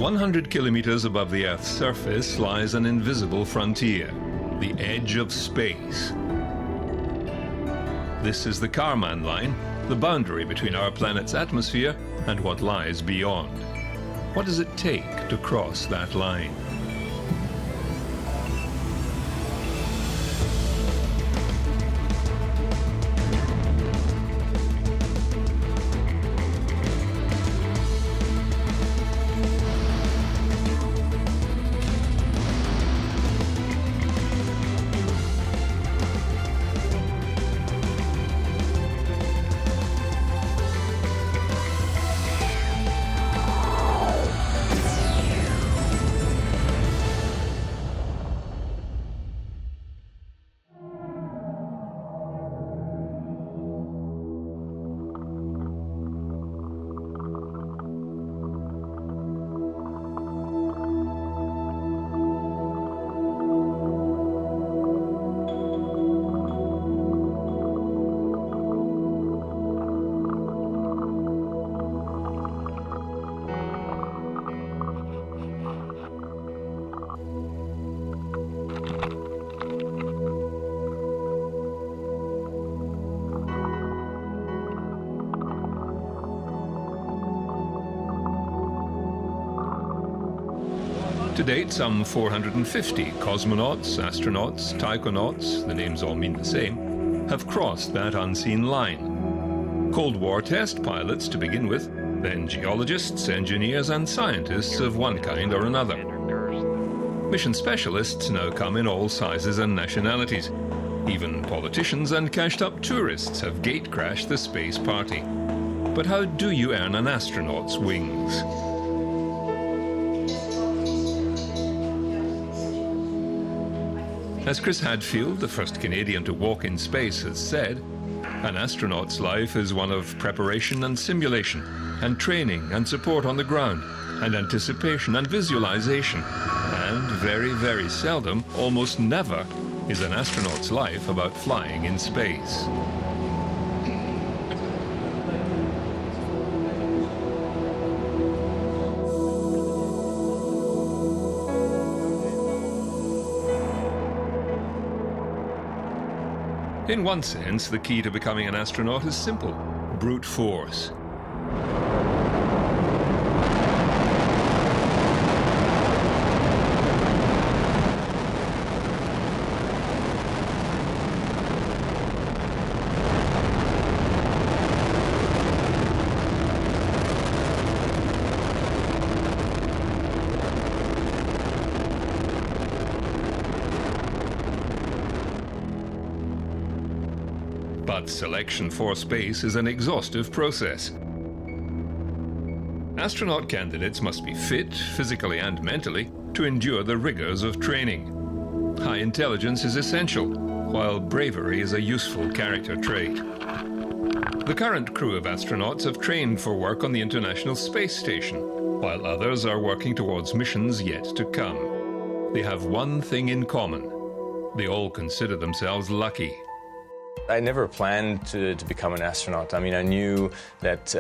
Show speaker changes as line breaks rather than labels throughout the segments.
100 kilometers above the Earth's surface lies an invisible frontier, the edge of space. This is the Kármán line, the boundary between our planet's atmosphere and what lies beyond. What does it take to cross that line? To date, some 450 cosmonauts, astronauts, taikonauts, the names all mean the same, have crossed that unseen line. Cold War test pilots to begin with, then geologists, engineers and scientists of one kind or another. Mission specialists now come in all sizes and nationalities. Even politicians and cashed-up tourists have gate-crashed the space party. But how do you earn an astronaut's wings? As Chris Hadfield, the first Canadian to walk in space, has said, an astronaut's life is one of preparation and simulation, and training and support on the ground, and anticipation and visualization. And very, very seldom, almost never, is an astronaut's life about flying in space. In one sense, the key to becoming an astronaut is simple: brute force. But selection for space is an exhaustive process. Astronaut candidates must be fit, physically and mentally, to endure the rigors of training. High intelligence is essential, while bravery is a useful character trait. The current crew of astronauts have trained for work on the International Space Station, while others are working towards missions yet to come. They have one thing in common: they all consider themselves lucky.
I never planned to become an astronaut. I mean, I knew that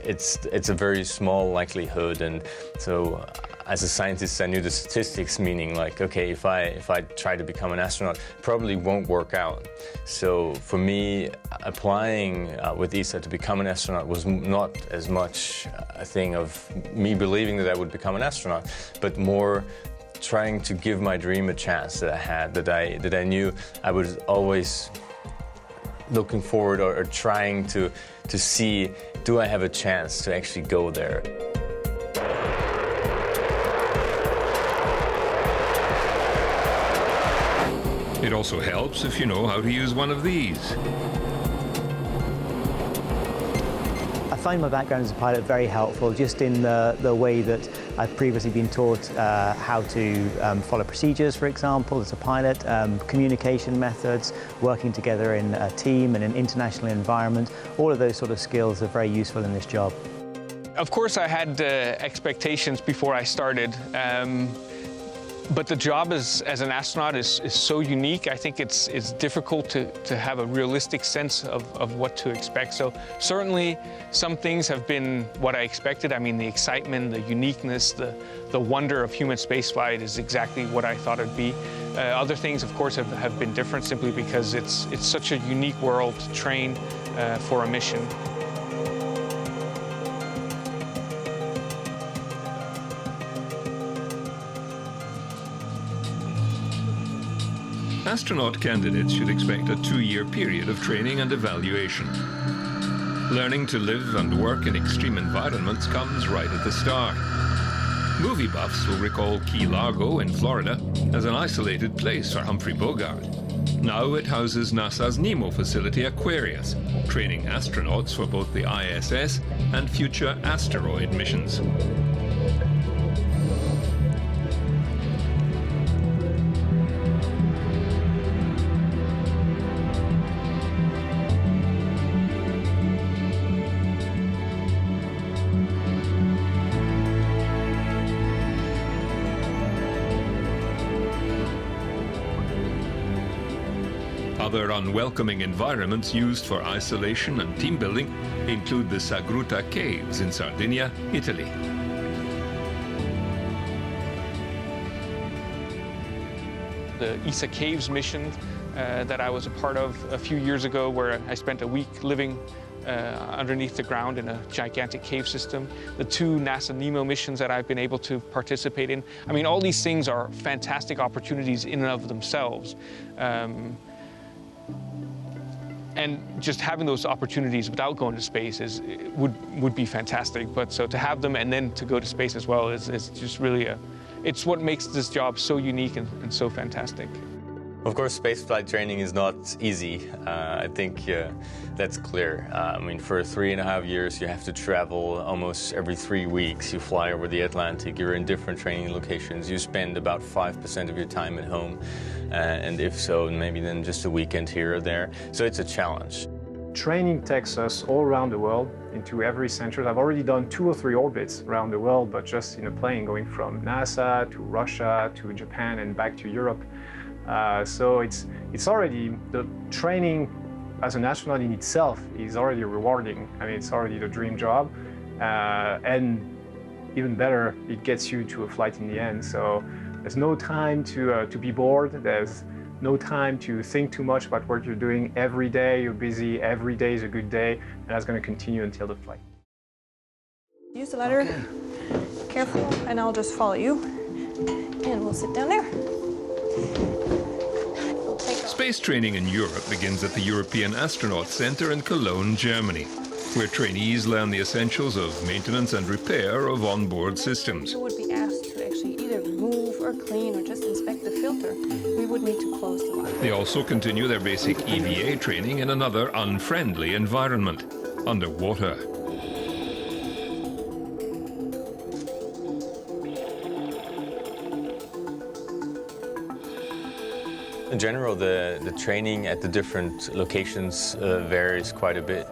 it's a very small likelihood, and so as a scientist, I knew the statistics, meaning like, okay, if I try to become an astronaut, it probably won't work out. So for me, applying with ESA to become an astronaut was not as much a thing of me believing that I would become an astronaut, but more trying to give my dream a chance that I had, that I knew I was always looking forward or trying to see, do I have a chance to actually go there?
It also helps if you know how to use one of these.
I find my background as a pilot very helpful, just in the way that I've previously been taught how to follow procedures, for example, as a pilot, communication methods, working together in a team in an international environment. All of those sort of skills are very useful in this job.
Of course, I had expectations before I started. But the job as an astronaut is so unique. I think it's difficult to have a realistic sense of what to expect. So certainly some things have been what I expected. I mean, the excitement, the uniqueness, the wonder of human spaceflight is exactly what I thought it'd be. Other things, of course, have been different simply because it's such a unique world to train for a mission.
Astronaut candidates should expect a 2-year period of training and evaluation. Learning to live and work in extreme environments comes right at the start. Movie buffs will recall Key Largo in Florida as an isolated place for Humphrey Bogart. Now it houses NASA's Nemo facility Aquarius, training astronauts for both the ISS and future asteroid missions. Other unwelcoming environments used for isolation and team building include the Sagruta Caves in Sardinia, Italy.
The ESA Caves mission that I was a part of a few years ago, where I spent a week living underneath the ground in a gigantic cave system. The 2 NASA NEMO missions that I've been able to participate in. I mean, all these things are fantastic opportunities in and of themselves. And just having those opportunities without going to space would be fantastic. But so to have them and then to go to space as well is just really it's what makes this job so unique and so fantastic.
Of course, spaceflight training is not easy. I think that's clear. I mean, for 3.5 years, you have to travel almost every 3 weeks. You fly over the Atlantic, you're in different training locations. You spend about 5% of your time at home. And if so, maybe then just a weekend here or there. So it's a challenge.
Training takes us all around the world into every center. I've already done 2 or 3 orbits around the world, but just in a plane going from NASA to Russia to Japan and back to Europe. So it's already, the training as an astronaut in itself is already rewarding. I mean, it's already the dream job. And even better, it gets you to a flight in the end. So there's no time to be bored. There's no time to think too much about what you're doing. Every day you're busy, every day is a good day, and that's going to continue until the flight.
Use the ladder. Okay. Careful, and I'll just follow you. And we'll sit down there.
Space training in Europe begins at the European Astronaut Center in Cologne, Germany, where trainees learn the essentials of maintenance and repair of onboard systems.
You would be asked to actually either remove or clean or just inspect the filter. We would need to close the line.
They also continue their basic EVA training in another unfriendly environment, underwater.
In general, the training at the different locations varies quite a bit.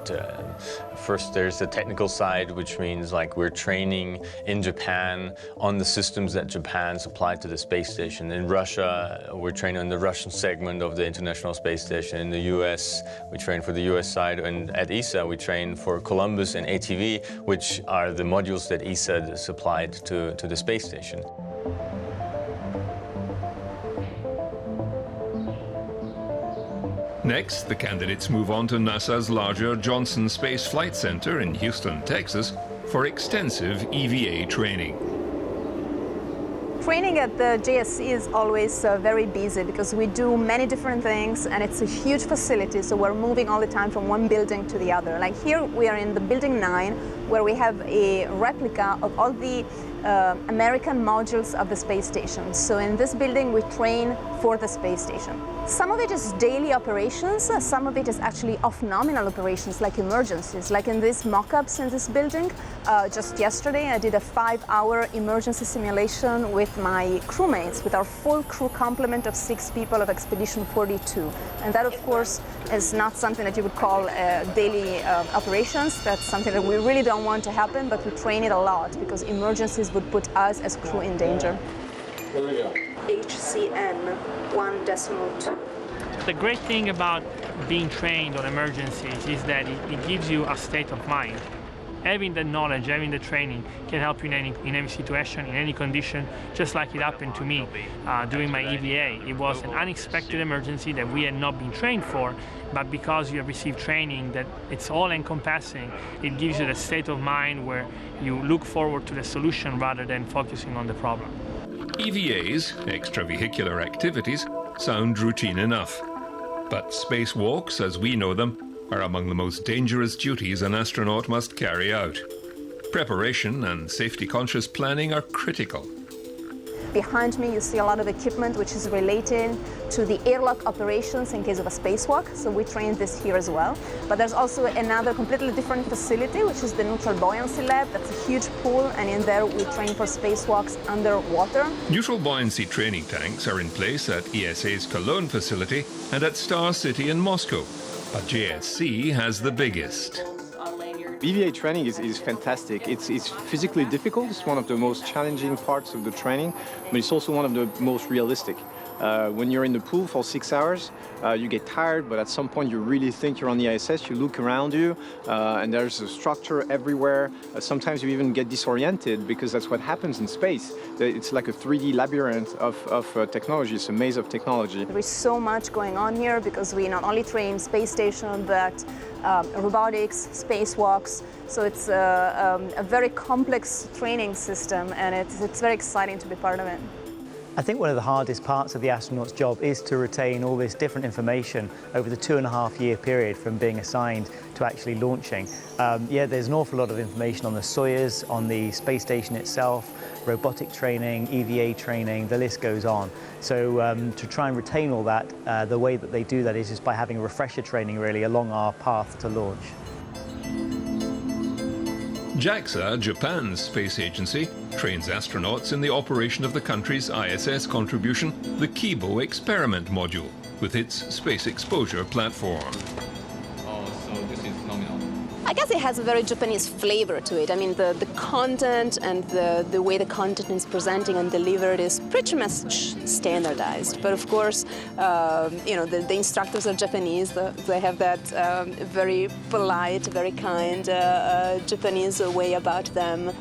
First, there's the technical side, which means like we're training in Japan on the systems that Japan supplied to the space station. In Russia, we're training on the Russian segment of the International Space Station. In the US, we train for the US side. And at ESA, we train for Columbus and ATV, which are the modules that ESA supplied to the space station.
Next, the candidates move on to NASA's larger Johnson Space Flight Center in Houston, Texas, for extensive EVA training.
Training at the JSC is always very busy because we do many different things and it's a huge facility, so we're moving all the time from one building to the other. Like here we are in the building 9, where we have a replica of all the American modules of the space station. So in this building we train for the space station. Some of it is daily operations, some of it is actually off-nominal operations like emergencies, like in these mock-ups in this building. Just yesterday I did a 5-hour emergency simulation with my crewmates, with our full crew complement of 6 people of Expedition 42. And that, of course, is not something that you would call daily operations. That's something that we really don't want to happen, but we train it a lot because emergencies would put us as crew in danger.
There we go.
HCN 1.2.
The great thing about being trained on emergencies is that it gives you a state of mind. Having the knowledge, having the training can help you in any situation, in any condition, just like it happened to me during my EVA. It was an unexpected emergency that we had not been trained for, but because you have received training that it's all encompassing, it gives you the state of mind where you look forward to the solution rather than focusing on the problem.
EVAs, extravehicular activities, sound routine enough. But spacewalks, as we know them, are among the most dangerous duties an astronaut must carry out. Preparation and safety-conscious planning are critical.
Behind me you see a lot of equipment which is related to the airlock operations in case of a spacewalk, so we train this here as well. But there's also another completely different facility, which is the Neutral Buoyancy Lab. That's a huge pool, and in there we train for spacewalks underwater.
Neutral buoyancy training tanks are in place at ESA's Cologne facility and at Star City in Moscow, but JSC has the biggest.
EVA training is fantastic. It's physically difficult. It's one of the most challenging parts of the training, but it's also one of the most realistic. When you're in the pool for 6 hours, you get tired, but at some point you really think you're on the ISS, you look around you, and there's a structure everywhere. Sometimes you even get disoriented because that's what happens in space. It's like a 3D labyrinth of technology. It's a maze of technology.
There is so much going on here because we not only train space station, but robotics, spacewalks. So it's a very complex training system, and it's very exciting to be part of it.
I think one of the hardest parts of the astronaut's job is to retain all this different information over the 2.5-year period from being assigned to actually launching. Yeah, there's an awful lot of information on the Soyuz, on the space station itself, robotic training, EVA training, the list goes on. So to try and retain all that, the way that they do that is just by having refresher training really along our path to launch.
JAXA, Japan's space agency, trains astronauts in the operation of the country's ISS contribution, the Kibo experiment module, with its space exposure platform.
So this is nominal.
I guess it has a very Japanese flavor to it. I mean, the content and the way the content is presenting and delivered is pretty much standardized. But of course, the instructors are Japanese. They have that very polite, very kind Japanese way about them.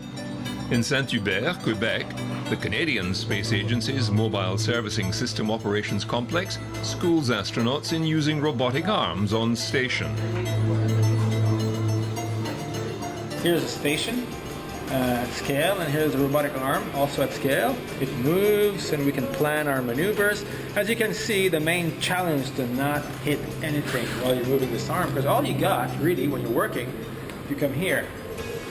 In Saint-Hubert, Quebec, the Canadian Space Agency's Mobile Servicing System Operations Complex schools astronauts in using robotic arms on station.
Here's a station at scale, and here's a robotic arm also at scale. It moves and we can plan our maneuvers. As you can see, the main challenge to not hit anything while you're moving this arm, because all you got really when you're working, you come here.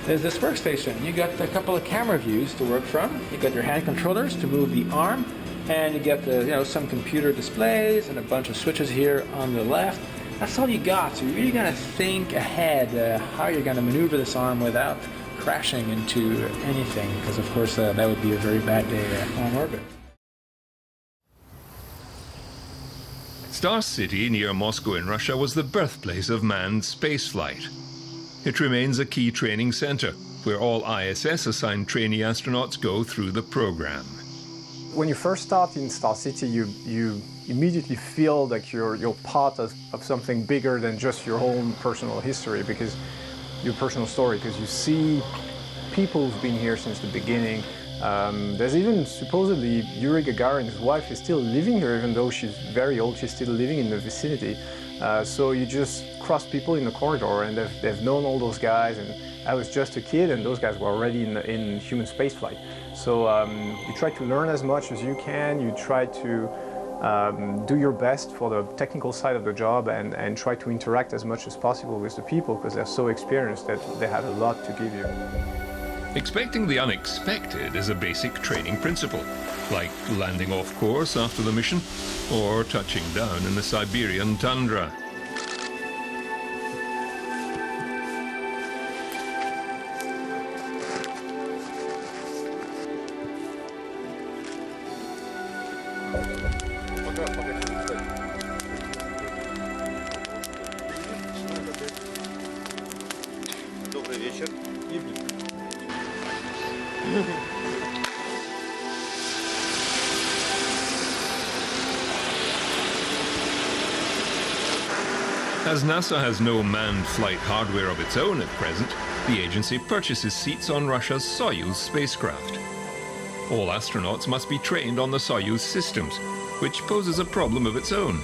There's this workstation. You got a couple of camera views to work from. You got your hand controllers to move the arm, and you get some computer displays and a bunch of switches here on the left. That's all you got. So you really got to think ahead how you're going to maneuver this arm without crashing into anything, because of course that would be a very bad day on orbit.
Star City near Moscow in Russia was the birthplace of manned spaceflight. It remains a key training center where all ISS assigned trainee astronauts go through the program.
When you first start in Star City, you immediately feel like you're part of something bigger than just your own personal history, because your personal story, because you see people who've been here since the beginning. There's even supposedly Yuri Gagarin's wife is still living here, even though she's very old, she's still living in the vicinity. So you just cross people in the corridor, and they've known all those guys, and I was just a kid and those guys were already in human spaceflight. So you try to learn as much as you can, you try to do your best for the technical side of the job, and try to interact as much as possible with the people, because they're so experienced that they have a lot to give you.
Expecting the unexpected is a basic training principle, like landing off course after the mission or touching down in the Siberian tundra.
Добрый вечер.
As NASA has no manned flight hardware of its own at present, the agency purchases seats on Russia's Soyuz spacecraft. All astronauts must be trained on the Soyuz systems, which poses a problem of its own.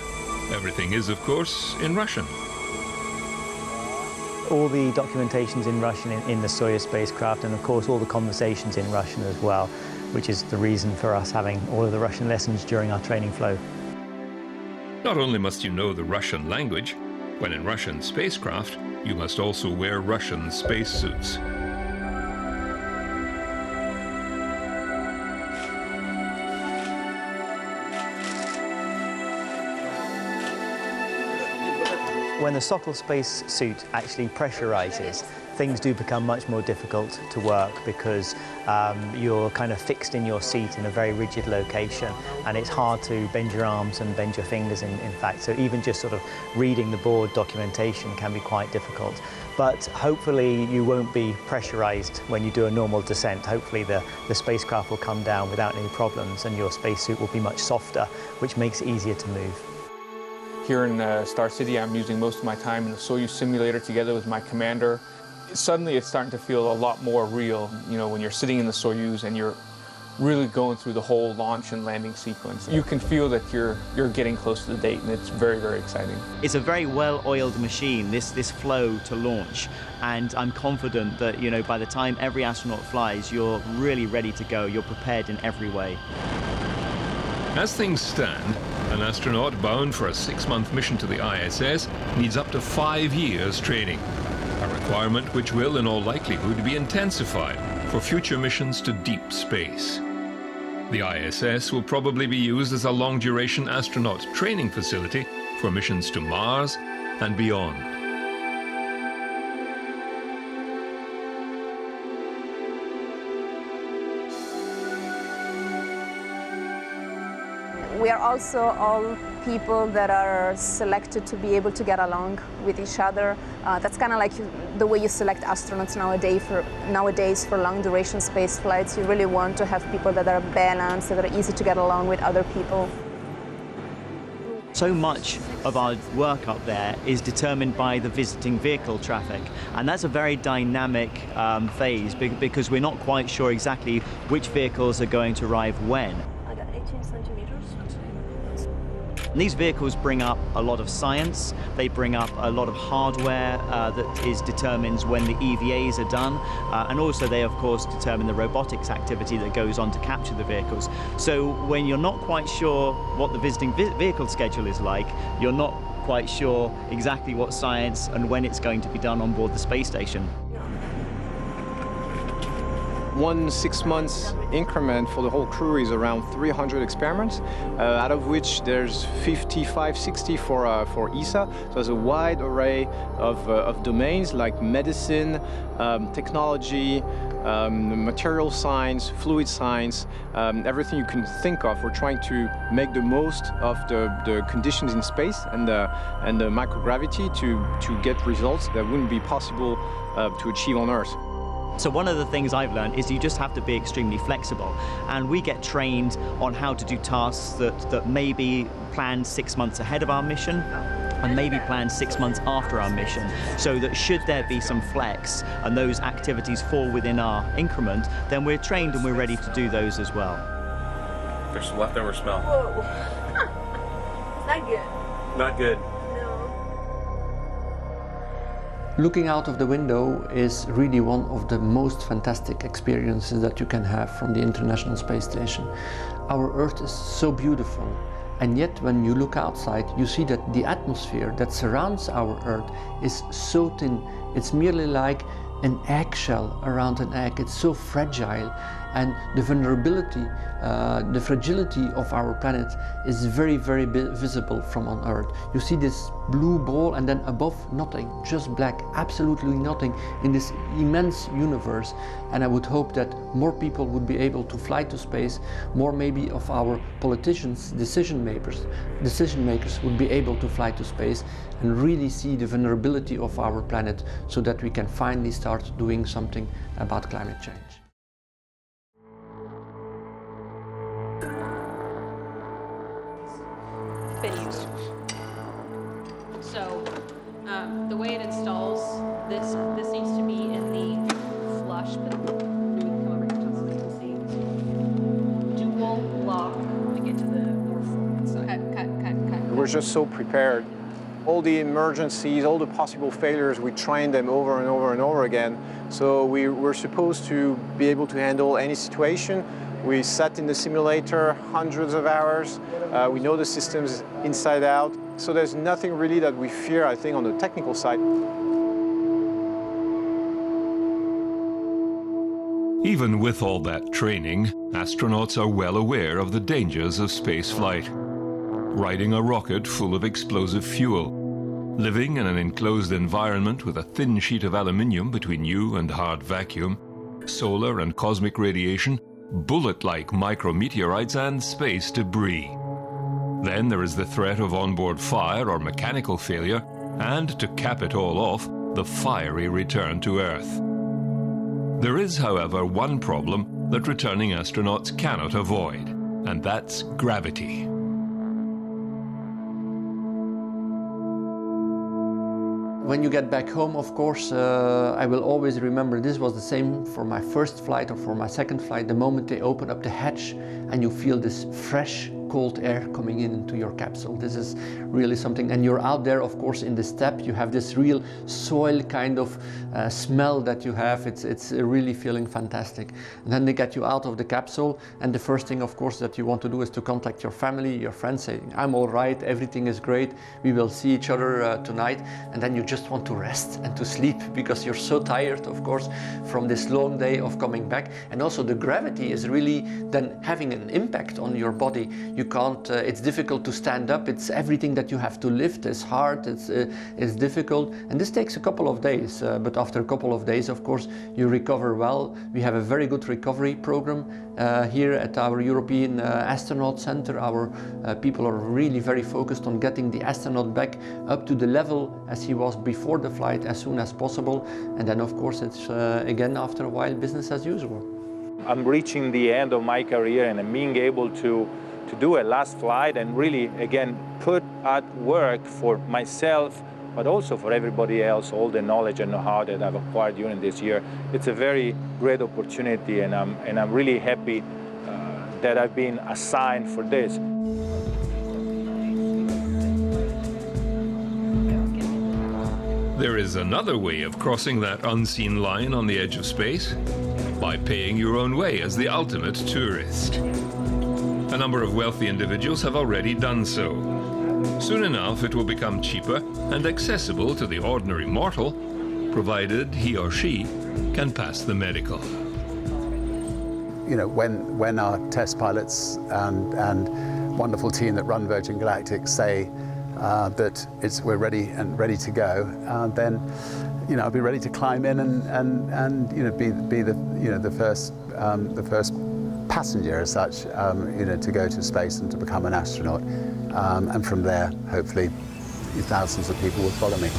Everything is, of course, in Russian.
All the documentation's in Russian in the Soyuz spacecraft, and of course all the conversations in Russian as well, which is the reason for us having all of the Russian lessons during our training flow.
Not only must you know the Russian language, when in Russian spacecraft, you must also wear Russian spacesuits.
When the Sokol space suit actually pressurizes, things do become much more difficult to work because you're kind of fixed in your seat in a very rigid location, and it's hard to bend your arms and bend your fingers in fact. So even just sort of reading the board documentation can be quite difficult. But hopefully you won't be pressurized when you do a normal descent. Hopefully the spacecraft will come down without any problems and your spacesuit will be much softer, which makes it easier to move.
Here in Star City, I'm using most of my time in the Soyuz simulator together with my commander. Suddenly it's starting to feel a lot more real, you know, when you're sitting in the Soyuz and you're really going through the whole launch and landing sequence. You can feel that you're getting close to the date, and it's very, very exciting.
It's a very well-oiled machine, this flow to launch, and I'm confident that, you know, by the time every astronaut flies, you're really ready to go. You're prepared in every way.
As things stand, an astronaut bound for a 6-month mission to the ISS needs up to 5 years training, a requirement which will, in all likelihood, be intensified for future missions to deep space. The ISS will probably be used as a long-duration astronaut training facility for missions to Mars and beyond.
We are also all people that are selected to be able to get along with each other. That's kind of like the way you select astronauts nowadays for long duration space flights. You really want to have people that are balanced, that are easy to get along with other people.
So much of our work up there is determined by the visiting vehicle traffic, and that's a very dynamic phase because we're not quite sure exactly which vehicles are going to arrive when.
I got 18 centimeters.
And these vehicles bring up a lot of science, they bring up a lot of hardware that determines when the EVAs are done, and also they of course determine the robotics activity that goes on to capture the vehicles. So when you're not quite sure what the visiting vehicle schedule is like, you're not quite sure exactly what science and when it's going to be done on board the space station.
One 6 months increment for the whole crew is around 300 experiments, out of which there's 55, 60 for ESA. So there's a wide array of domains like medicine, technology, material science, fluid science, everything you can think of. We're trying to make the most of the conditions in space and the microgravity to get results that wouldn't be possible to achieve on Earth.
So one of the things I've learned is you just have to be extremely flexible, and we get trained on how to do tasks that may be planned 6 months ahead of our mission and maybe planned 6 months after our mission, so that should there be some flex and those activities fall within our increment, then we're trained and we're ready to do those as well.
There's some leftover smell.
Whoa. It's not good.
Not good.
Looking out of the window is really one of the most fantastic experiences that you can have from the International Space Station. Our Earth is so beautiful, and yet when you look outside you see that the atmosphere that surrounds our Earth is so thin. It's merely like an eggshell around an egg. It's so fragile, and the vulnerability, the fragility of our planet is very, very visible from on Earth. You see this blue ball and then above nothing, just black, absolutely nothing in this immense universe. And I would hope that more people would be able to fly to space, more maybe of our politicians, decision makers would be able to fly to space and really see the vulnerability of our planet, so that we can finally start doing something about climate change.
Been used. So The way it installs, this needs to be in the flush, but we can come over here so you can see. Dual lock to get to the more forward side. Cut.
We're just so prepared. All the emergencies, all the possible failures, we train them over and over and over again. So we're supposed to be able to handle any situation. We sat in the simulator hundreds of hours. We know the systems inside out. So there's nothing really that we fear, I think, on the technical side.
Even with all that training, astronauts are well aware of the dangers of space flight. Riding a rocket full of explosive fuel, living in an enclosed environment with a thin sheet of aluminium between you and hard vacuum, solar and cosmic radiation, bullet-like micrometeorites and space debris. Then there is the threat of onboard fire or mechanical failure, and to cap it all off, the fiery return to Earth. There is, however, one problem that returning astronauts cannot avoid, and that's gravity.
When you get back home, of course, I will always remember this was the same for my first flight or for my second flight. The moment they open up the hatch and you feel this fresh, cold air coming into your capsule. This is really something. And you're out there, of course, in the steppe. You have this real soil kind of smell that you have. It's really feeling fantastic. And then they get you out of the capsule. And the first thing, of course, that you want to do is to contact your family, your friends, saying, I'm all right, everything is great. We will see each other tonight. And then you just want to rest and to sleep because you're so tired, of course, from this long day of coming back. And also the gravity is really then having an impact on your body. You can't, it's difficult to stand up. It's everything that you have to lift. It's hard, it's difficult. And this takes a couple of days. But after a couple of days, of course, you recover well. We have a very good recovery program here at our European Astronaut Center. Our people are really very focused on getting the astronaut back up to the level as he was before the flight as soon as possible. And then, of course, it's again, after a while, business as usual.
I'm reaching the end of my career and I'm being able to do a last flight and really, again, put at work for myself, but also for everybody else, all the knowledge and know-how that I've acquired during this year. It's a very great opportunity, and I'm really happy that I've been assigned for this.
There is another way of crossing that unseen line on the edge of space, by paying your own way as the ultimate tourist. A number of wealthy individuals have already done so. Soon enough, it will become cheaper and accessible to the ordinary mortal, provided he or she can pass the medical.
You know, when our test pilots and wonderful team that run Virgin Galactic say that we're ready to go, then I'll be ready to climb in and be the first passenger as such, to go to space and to become an astronaut. And from there, hopefully, thousands of people will follow me.